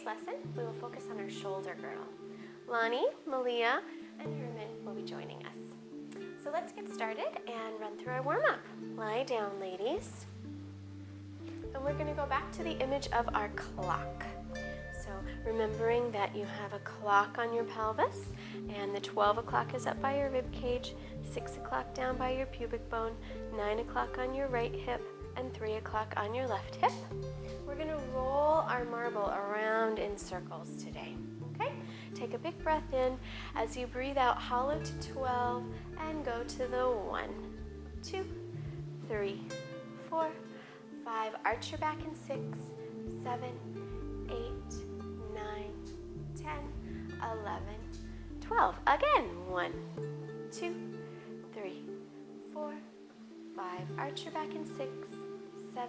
lesson, we will focus on our shoulder girdle. Lonnie, Malia, and Herman will be joining us. So let's get started and run through our warm-up. Lie down, ladies. And we're going to go back to the image of our clock. So remembering that you have a clock on your pelvis, and the 12 o'clock is up by your rib cage, 6 o'clock down by your pubic bone, 9 o'clock on your right hip, and 3 o'clock on your left hip. We're going to roll our marble around in circles today. Okay? Take a big breath in. As you breathe out, hollow to 12 and go to the 1, 2, 3, 4, 5. Arch your back in 6, 7, 8, 9, 10, 11, 12. Again, 1, 2, 3, 4, 5. Arch your back in 6, 7,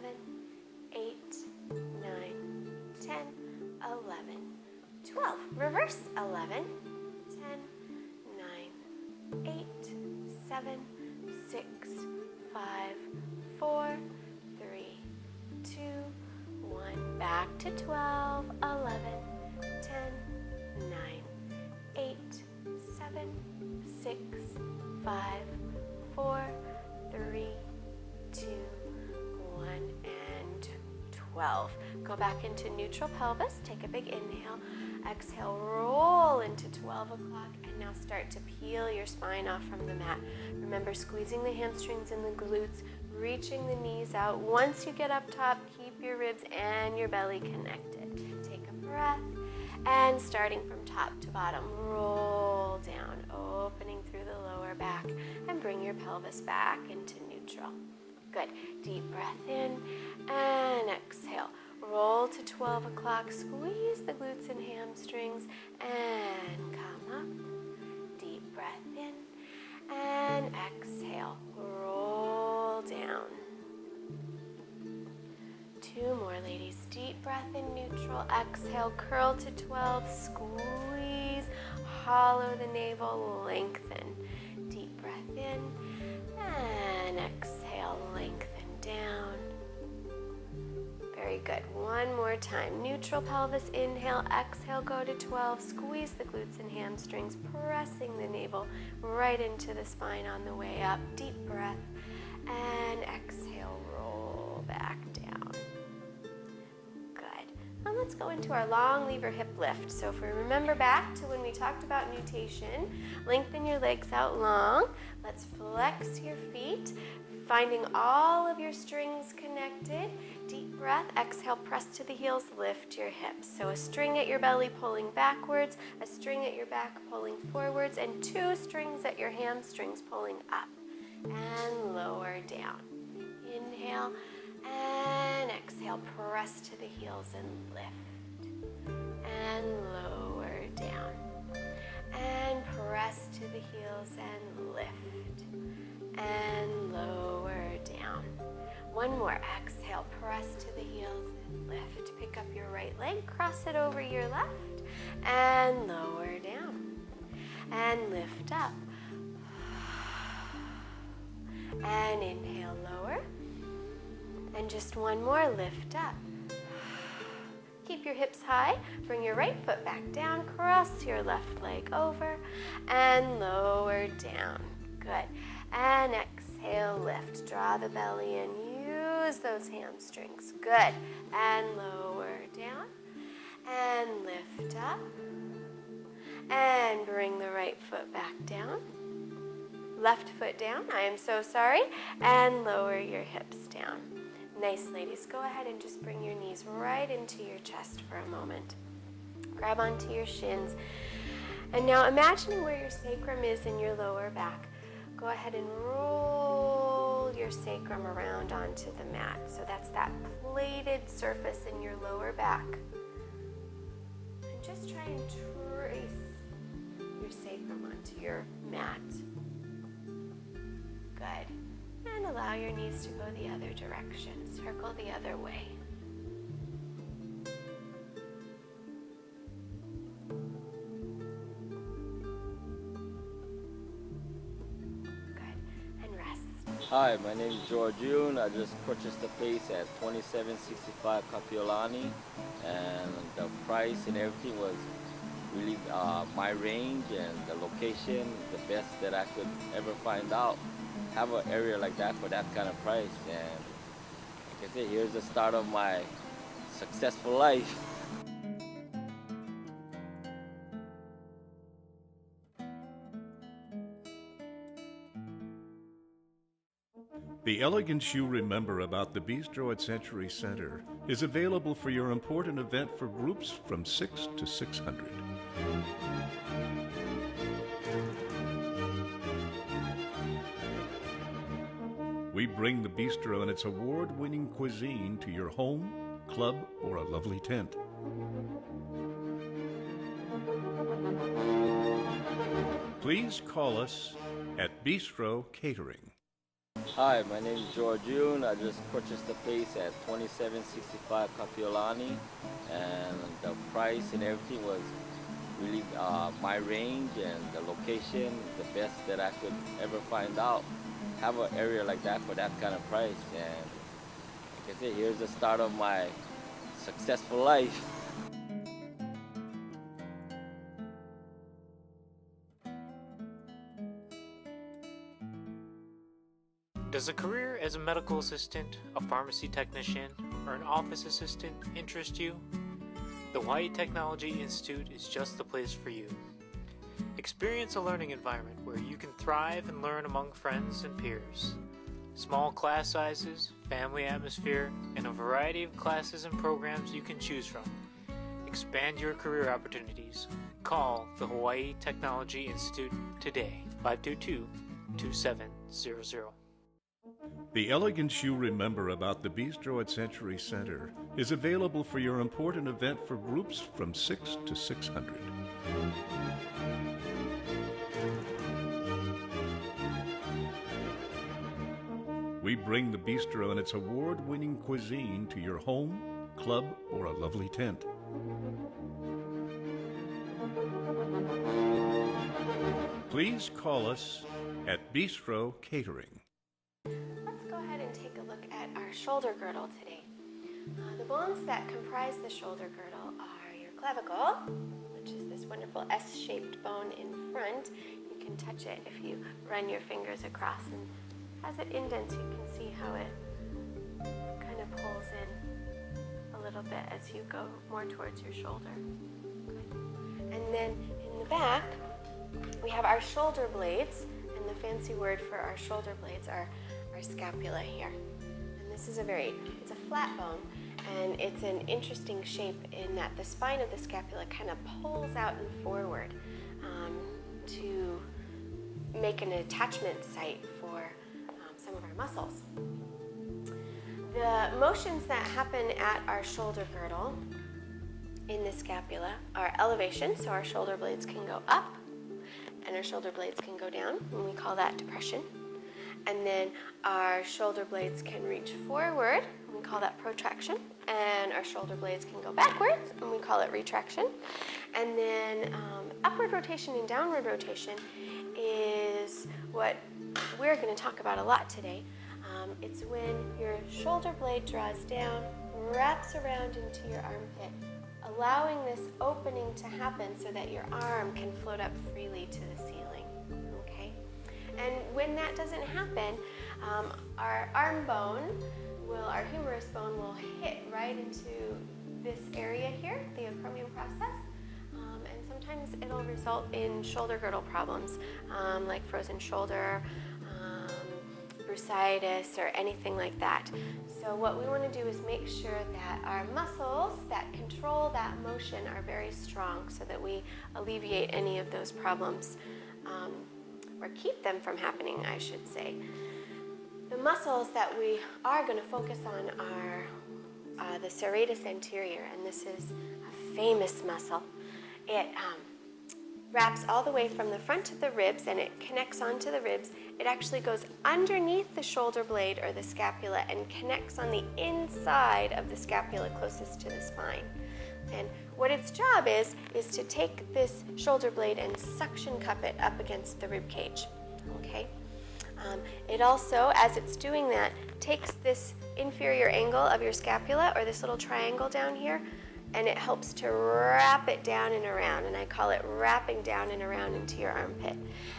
8, 9, 10, 11, 12. Reverse. 11, 10, 9, 8, 7, 6, 5, 4, 3, 2, 1. Back to 12, 11, 10, 9, 8, 7, 6, 5, 4, 3, 2, 1, and 12. Go back into neutral pelvis. Take a big inhale. Exhale, roll into 12 o'clock, and now start to peel your spine off from the mat. Remember, squeezing the hamstrings and the glutes, reaching the knees out. Once you get up top, keep your ribs and your belly connected. Take a breath, and starting from top to bottom, roll down, opening through the lower back, and bring your pelvis back into neutral. Good. Deep breath in, and exhale. Roll to 12 o'clock, squeeze the glutes and hamstrings, and come up. Deep breath in, and exhale. Roll down. 2 more, ladies. Deep breath in neutral. Exhale, curl to 12. Squeeze, hollow the navel, lengthen. Deep breath in, and exhale, lengthen down. Very good. One more time. Neutral pelvis, inhale, exhale, go to 12. Squeeze the glutes and hamstrings, pressing the navel right into the spine on the way up. Deep breath, and exhale, roll back down. Good. Now let's go into our long lever hip lift. So if we remember back to when we talked about nutation, lengthen your legs out long. Let's flex your feet, finding all of your strings connected. Deep breath, exhale, press to the heels, lift your hips. So a string at your belly pulling backwards, a string at your back pulling forwards, and 2 strings at your hamstrings pulling up and lower down. Inhale and exhale, press to the heels and lift and lower down. And press to the heels and lift and lower down. One more. Exhale, press to the heels and lift. Pick up your right leg, cross it over your left, and lower down. And lift up. And inhale, lower. And just one more, lift up. Keep your hips high. Bring your right foot back down. Cross your left leg over and lower down. Good. And exhale, lift. Draw the belly in. Use those hamstrings. Good. And lower down. And lift up. And bring the right foot back down. Left foot down. I am so sorry. And lower your hips down. Nice, ladies. Go ahead and just bring your knees right into your chest for a moment. Grab onto your shins. And now imagining where your sacrum is in your lower back. Go ahead and roll your sacrum around onto the mat. So that's that plated surface in your lower back. And just try and trace your sacrum onto your mat. Good. And allow your knees to go the other direction. Circle the other way. Good. And rest. Hi, my name is George. I just purchased a place at 2765 Kapiolani, and the price and everything was really my range, and the location, the best that I could ever find out. Have an area like that for that kind of price, and like I said, here's the start of my successful life. The elegance you remember about the Bistro at Century Center is available for your important event for groups from 6 to 600. We bring the bistro and its award-winning cuisine to your home, club, or a lovely tent. Please call us at Bistro Catering. Hi, my name is George. I just purchased a place at 2765 Kapiolani, and the price and everything was really my range, and the location, the best that I could ever find out. Have an area like that for that kind of price, and like I said, here's the start of my successful life. Does a career as a medical assistant, a pharmacy technician, or an office assistant interest you? The Hawaii Technology Institute is just the place for you. Experience a learning environment where you can thrive and learn among friends and peers. Small class sizes, family atmosphere, and a variety of classes and programs you can choose from. Expand your career opportunities. Call the Hawaii Technology Institute today, 522-2700. The elegance you remember about the Bistro at Century Center is available for your important event for groups from 6 to 600. We bring the bistro and its award-winning cuisine to your home, club, or a lovely tent. Please call us at Bistro Catering. Let's go ahead and take a look at our shoulder girdle today. The bones that comprise the shoulder girdle are your clavicle, which is this wonderful S-shaped bone in front. You can touch it if you run your fingers across, and as it indents, you can see how it kind of pulls in a little bit as you go more towards your shoulder. Good. And then in the back, we have our shoulder blades, and the fancy word for our shoulder blades are our scapula here. And this is it's a flat bone, and it's an interesting shape in that the spine of the scapula kind of pulls out and forward to make an attachment site for some of our muscles. The motions that happen at our shoulder girdle in the scapula are elevation, so our shoulder blades can go up and our shoulder blades can go down, and we call that depression. And then our shoulder blades can reach forward, and we call that protraction. And our shoulder blades can go backwards, and we call it retraction. And then upward rotation and downward rotation is what we're going to talk about a lot today. It's when your shoulder blade draws down, wraps around into your armpit, allowing this opening to happen so that your arm can float up freely to the ceiling. Okay? And when that doesn't happen, our arm bone our humerus bone will hit right into this area here, the acromion process. And sometimes it'll result in shoulder girdle problems, like frozen shoulder, bursitis, or anything like that. So what we want to do is make sure that our muscles that control that motion are very strong so that we alleviate any of those problems, or keep them from happening, I should say. The muscles that we are going to focus on are the serratus anterior, and this is a famous muscle. It wraps all the way from the front of the ribs, and it connects onto the ribs. It actually goes underneath the shoulder blade or the scapula and connects on the inside of the scapula closest to the spine. And what its job is to take this shoulder blade and suction cup it up against the rib cage. Okay? It also, as it's doing that, takes this inferior angle of your scapula, or this little triangle down here, and it helps to wrap it down and around, and I call it wrapping down and around into your armpit.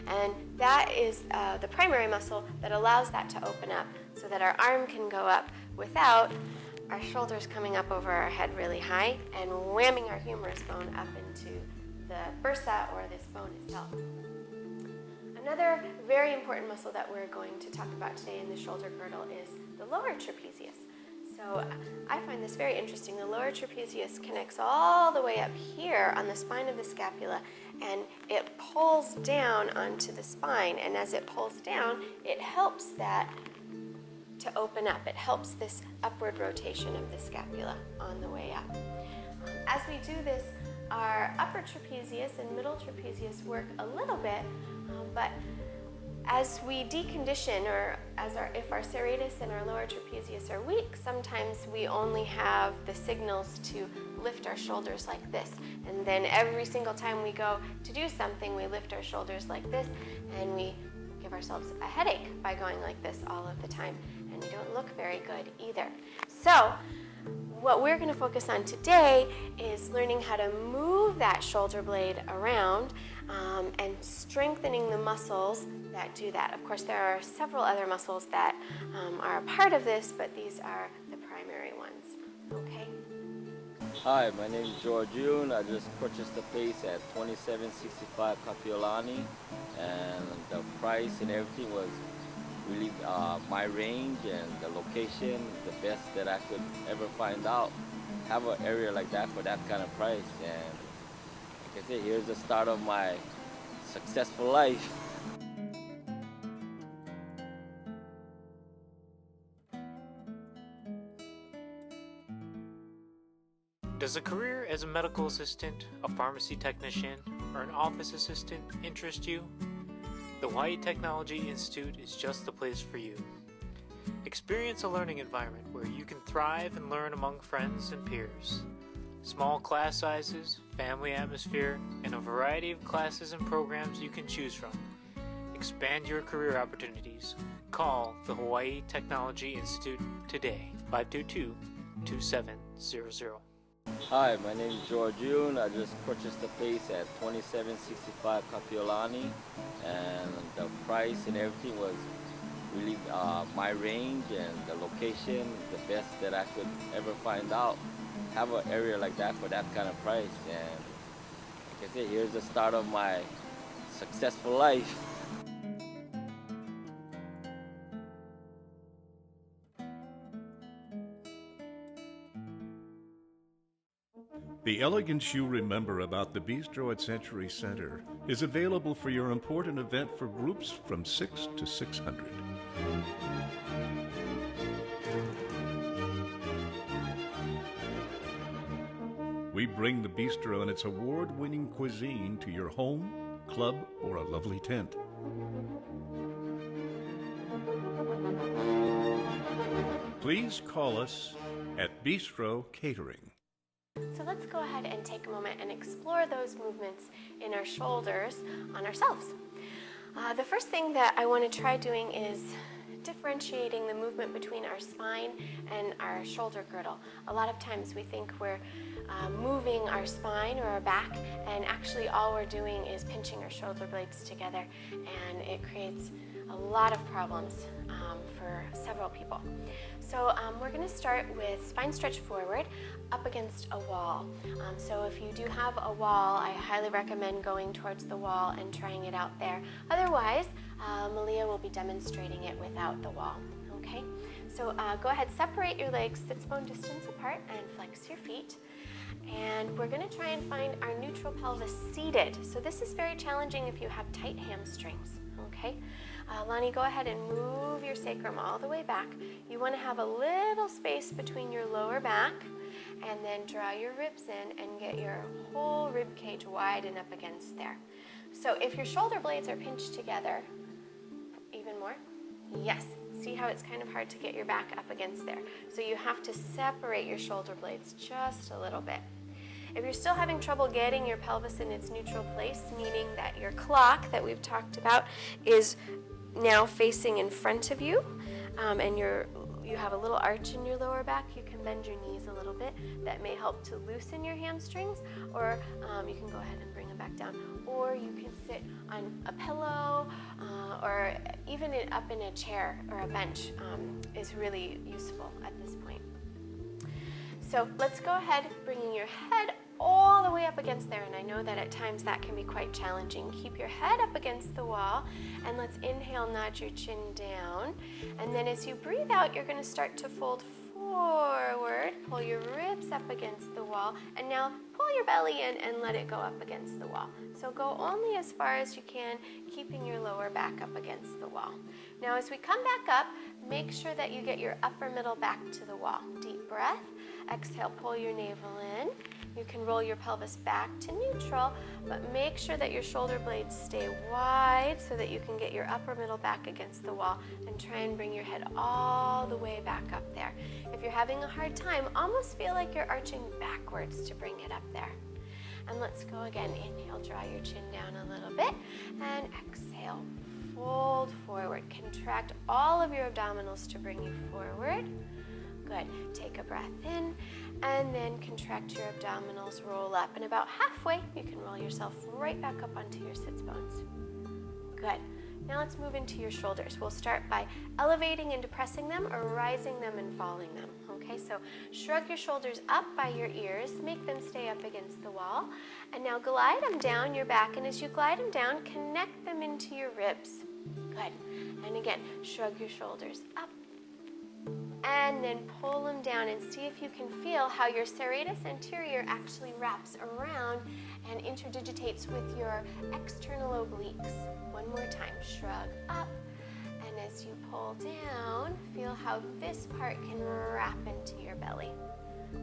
And that is the primary muscle that allows that to open up so that our arm can go up without our shoulders coming up over our head really high and whamming our humerus bone up into the bursa, or this bone itself. Another very important muscle that we're going to talk about today in the shoulder girdle is the lower trapezius. So I find this very interesting. The lower trapezius connects all the way up here on the spine of the scapula, and it pulls down onto the spine, and as it pulls down, it helps that to open up. It helps this upward rotation of the scapula on the way up. As we do this, our upper trapezius and middle trapezius work a little bit, but as we decondition, or if our serratus and our lower trapezius are weak, sometimes we only have the signals to lift our shoulders like this. And then every single time we go to do something, we lift our shoulders like this, and we give ourselves a headache by going like this all of the time. And we don't look very good either. So what we're going to focus on today is learning how to move that shoulder blade around and strengthening the muscles that do that. Of course, there are several other muscles that are a part of this, but these are the primary ones. Okay? Hi, my name is George. I just purchased the place at 2765 Kapiolani, and the price and everything was really my range, and the location, the best that I could ever find out. Have an area like that for that kind of price, and like I said, here's the start of my successful life. Does a career as a medical assistant, a pharmacy technician, or an office assistant interest you? The Hawaii Technology Institute is just the place for you. Experience a learning environment where you can thrive and learn among friends and peers. Small class sizes, family atmosphere, and a variety of classes and programs you can choose from. Expand your career opportunities. Call the Hawaii Technology Institute today, 522-2700. Hi, my name is George. I just purchased the place at 2765 Kapiolani, and the price and everything was really my range, and the location, the best that I could ever find out. Have an area like that for that kind of price, and like I said, here's the start of my successful life. The elegance you remember about the Bistro at Century Center is available for your important event for groups from 6 to 600. We bring the bistro and its award-winning cuisine to your home, club, or a lovely tent. Please call us at Bistro Catering. So let's go ahead and take a moment and explore those movements in our shoulders on ourselves. The first thing that I want to try doing is differentiating the movement between our spine and our shoulder girdle. A lot of times we think we're moving our spine or our back, and actually all we're doing is pinching our shoulder blades together, and it creates a lot of problems for several people. So we're going to start with spine stretch forward up against a wall. So if you do have a wall, I highly recommend going towards the wall and trying it out there. Otherwise, Malia will be demonstrating it without the wall. Okay? So go ahead, separate your legs sits bone distance apart and flex your feet. And we're going to try and find our neutral pelvis seated. So this is very challenging if you have tight hamstrings. Okay? Lonnie, go ahead and move your sacrum all the way back. You want to have a little space between your lower back, and then draw your ribs in and get your whole rib cage wide and up against there. So if your shoulder blades are pinched together, even more, yes. See how it's kind of hard to get your back up against there. So you have to separate your shoulder blades just a little bit. If you're still having trouble getting your pelvis in its neutral place, meaning that your clock that we've talked about is now facing in front of you, and you have a little arch in your lower back. You can bend your knees a little bit. That may help to loosen your hamstrings, or you can go ahead and bring them back down. Or you can sit on a pillow, or even up in a chair or a bench is really useful at this point. So let's go ahead, bringing your head all the way up against there, and I know that at times that can be quite challenging. Keep your head up against the wall, and let's inhale, nod your chin down, and then as you breathe out, you're going to start to fold forward, pull your ribs up against the wall, and now pull your belly in and let it go up against the wall. So go only as far as you can, keeping your lower back up against the wall. Now as we come back up, make sure that you get your upper middle back to the wall. Deep breath. Exhale, pull your navel in. You can roll your pelvis back to neutral, but make sure that your shoulder blades stay wide so that you can get your upper middle back against the wall, and try and bring your head all the way back up there. If you're having a hard time, almost feel like you're arching backwards to bring it up there. And let's go again. Inhale, draw your chin down a little bit, and exhale, fold forward. Contract all of your abdominals to bring you forward. Good. Take a breath in, and then contract your abdominals, roll up, and about halfway, you can roll yourself right back up onto your sits bones. Good. Now let's move into your shoulders. We'll start by elevating and depressing them, or rising them and falling them. Okay, so shrug your shoulders up by your ears, make them stay up against the wall, and now glide them down your back, and as you glide them down, connect them into your ribs. Good. And again, shrug your shoulders up, and then pull them down, and see if you can feel how your serratus anterior actually wraps around and interdigitates with your external obliques. One more time, shrug up, and as you pull down, feel how this part can wrap into your belly.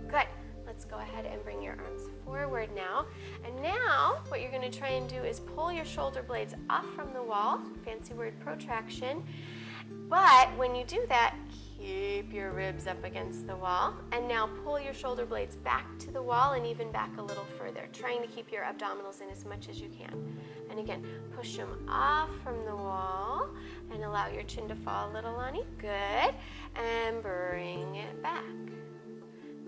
Good. Let's go ahead and bring your arms forward now. And now what you're going to try and do is pull your shoulder blades off from the wall, fancy word protraction. But when you do that, keep your ribs up against the wall, and now pull your shoulder blades back to the wall and even back a little further, trying to keep your abdominals in as much as you can. And again, push them off from the wall and allow your chin to fall a little, Lonnie. Good. And bring it back.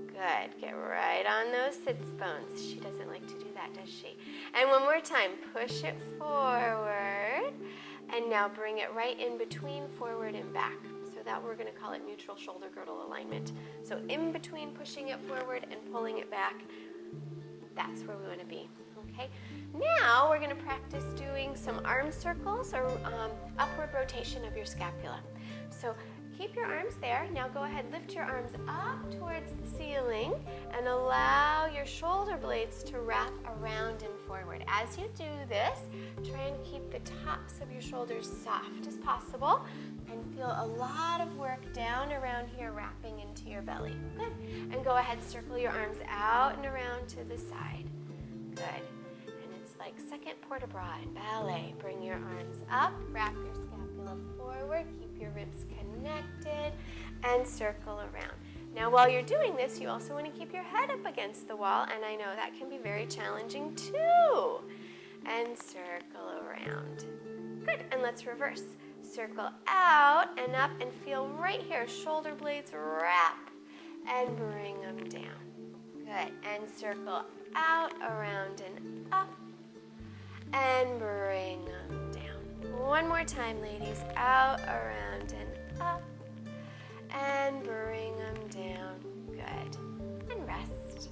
Good. Get right on those sits bones. She doesn't like to do that, does she? And one more time, push it forward, and now bring it right in between forward and back. So that we're going to call it neutral shoulder girdle alignment. So in between pushing it forward and pulling it back, that's where we want to be. Okay. Now we're going to practice doing some arm circles, or upward rotation of your scapula. So keep your arms there. Now go ahead, lift your arms up towards the ceiling and allow your shoulder blades to wrap around and forward. As you do this, try and keep the tops of your shoulders soft as possible, and feel a lot of work down around here wrapping into your belly. Good. And go ahead, circle your arms out and around to the side. Good. And it's like second port de bras in ballet. Bring your arms up, wrap your scapula forward, keep your ribs connected, and circle around. Now while you're doing this, you also want to keep your head up against the wall, and I know that can be very challenging too. And circle around. Good. And let's reverse. Circle out and up, and feel right here, shoulder blades wrap, and bring them down. Good. And circle out, around, and up, and bring them down. One more time, ladies. Out, around, and up, and bring them down. Good. And rest.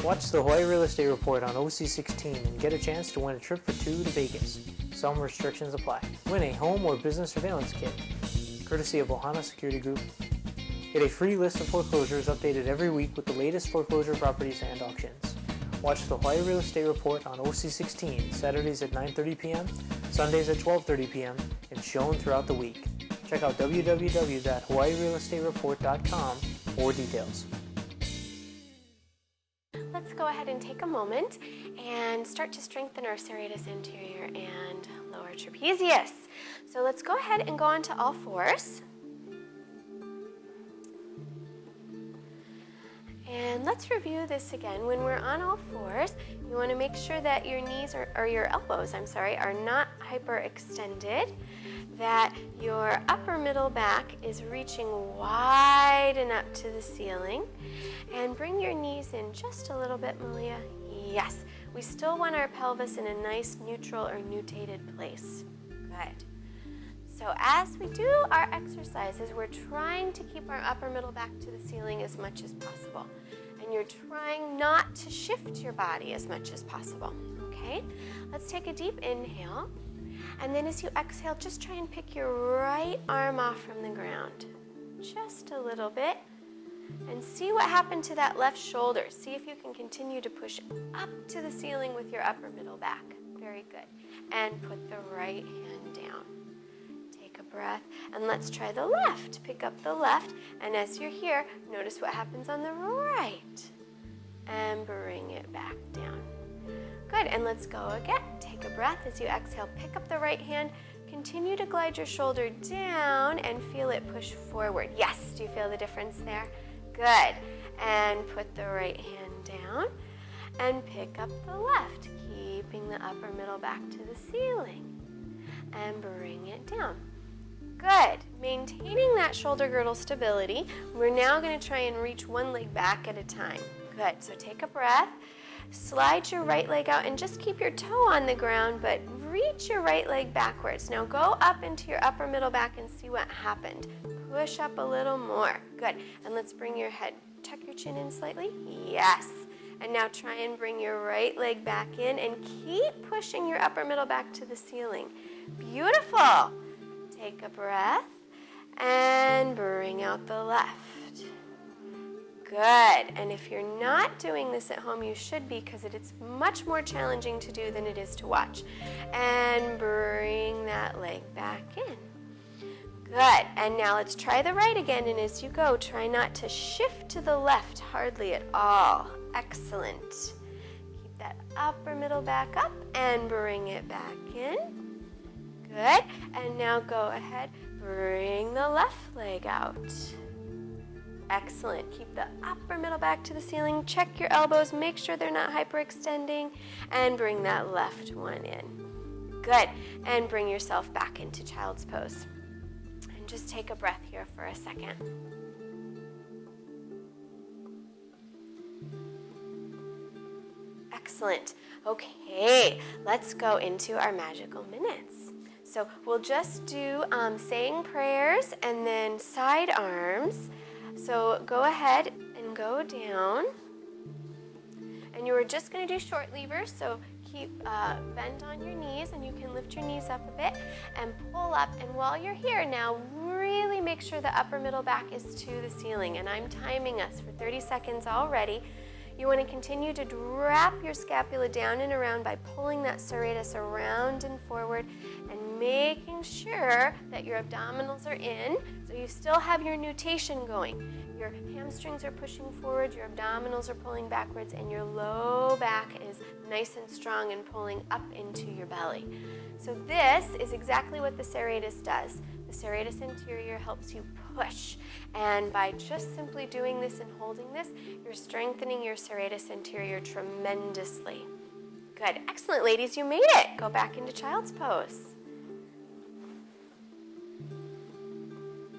Watch the Hawaii Real Estate Report on OC16 and get a chance to win a trip for 2 to Vegas. Some restrictions apply. Win a home or business surveillance kit, courtesy of Ohana Security Group. Get a free list of foreclosures updated every week with the latest foreclosure properties and auctions. Watch the Hawaii Real Estate Report on OC16, Saturdays at 9:30 p.m., Sundays at 12:30 p.m., and shown throughout the week. Check out www.hawaiirealestatereport.com for details. Let's go ahead and take a moment and start to strengthen our serratus anterior and lower trapezius. So let's go ahead and go on to all fours. And let's review this again. When we're on all fours, you want to make sure that your knees or your elbows, are not hyperextended, that your upper middle back is reaching wide and up to the ceiling. And bring your knees in just a little bit, Malia. Yes, we still want our pelvis in a nice neutral or nutated place. Good. So as we do our exercises, we're trying to keep our upper middle back to the ceiling as much as possible. And you're trying not to shift your body as much as possible. Okay? Let's take a deep inhale. And then as you exhale, just try and pick your right arm off from the ground. Just a little bit. And see what happened to that left shoulder. See if you can continue to push up to the ceiling with your upper middle back. Very good. And put the right hand down. Take a breath. And let's try the left. Pick up the left. And as you're here, notice what happens on the right. And bring it back down. Good. And let's go again. Take a breath as you exhale. Pick up the right hand. Continue to glide your shoulder down and feel it push forward. Yes. Do you feel the difference there? Good. And put the right hand down and pick up the left, keeping the upper middle back to the ceiling. And bring it down. Good. Maintaining that shoulder girdle stability, we're now going to try and reach one leg back at a time. Good. So take a breath. Slide your right leg out and just keep your toe on the ground, but reach your right leg backwards. Now go up into your upper middle back and see what happened. Push up a little more. Good. And let's bring your head. Tuck your chin in slightly. Yes. And now try and bring your right leg back in and keep pushing your upper middle back to the ceiling. Beautiful. Take a breath and bring out the left. Good. And if you're not doing this at home, you should be, because it's much more challenging to do than it is to watch. And bring that leg back in. Good. And now let's try the right again. And as you go, try not to shift to the left hardly at all. Excellent. Keep that upper middle back up and bring it back in. Good. And now go ahead, bring the left leg out. Excellent. Keep the upper middle back to the ceiling. Check your elbows. Make sure they're not hyperextending. And bring that left one in. Good. And bring yourself back into child's pose. And just take a breath here for a second. Excellent. Okay, let's go into our magical minutes. So we'll just do saying prayers and then side arms. So go ahead and go down. And you are just going to do short levers, so keep bend on your knees, and you can lift your knees up a bit and pull up. And while you're here now, really make sure the upper middle back is to the ceiling. And I'm timing us for 30 seconds already. You want to continue to wrap your scapula down and around by pulling that serratus around and forward and making sure that your abdominals are in, so you still have your nutation going. Your hamstrings are pushing forward, your abdominals are pulling backwards, and your low back is nice and strong and pulling up into your belly. So this is exactly what the serratus does. The serratus anterior helps you push, and by just simply doing this and holding this, you're strengthening your serratus anterior tremendously. Good. Excellent, ladies. You made it. Go back into child's pose.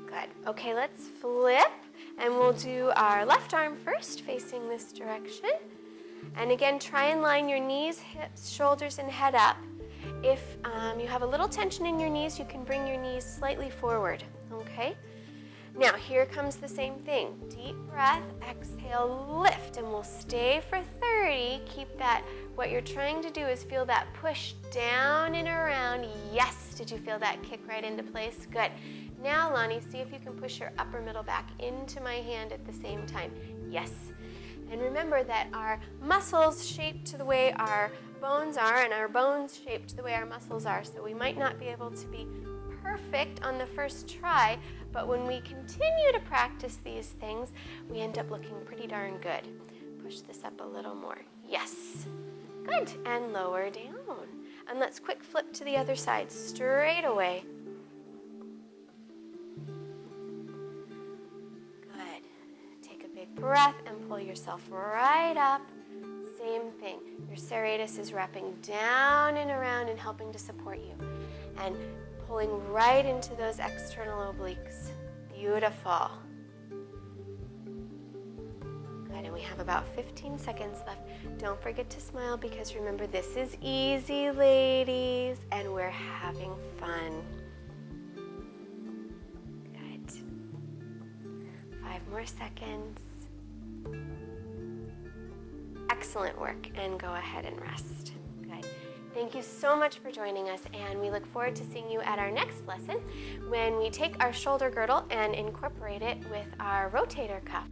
Good. Okay, let's flip, and we'll do our left arm first, facing this direction. And again, try and line your knees, hips, shoulders, and head up. If you have a little tension in your knees, you can bring your knees slightly forward, okay? Now here comes the same thing. Deep breath, exhale, lift, and we'll stay for 30. Keep that. What you're trying to do is feel that push down and around. Yes, did you feel that kick right into place? Good. Now, Lonnie, see if you can push your upper middle back into my hand at the same time. Yes. And remember that our muscles shaped to the way our bones are, and our bones shaped to the way our muscles are. So we might not be able to be perfect on the first try, but when we continue to practice these things, we end up looking pretty darn good. Push this up a little more. Yes. Good. And lower down. And let's quick flip to the other side, straight away. Good. Take a big breath and pull yourself right up. Same thing. Your serratus is wrapping down and around and helping to support you. And pulling right into those external obliques. Beautiful. Good, and we have about 15 seconds left. Don't forget to smile because remember, this is easy, ladies, and we're having fun. Good. 5 more seconds. Excellent work, and go ahead and rest. Good. Thank you so much for joining us, and we look forward to seeing you at our next lesson when we take our shoulder girdle and incorporate it with our rotator cuff.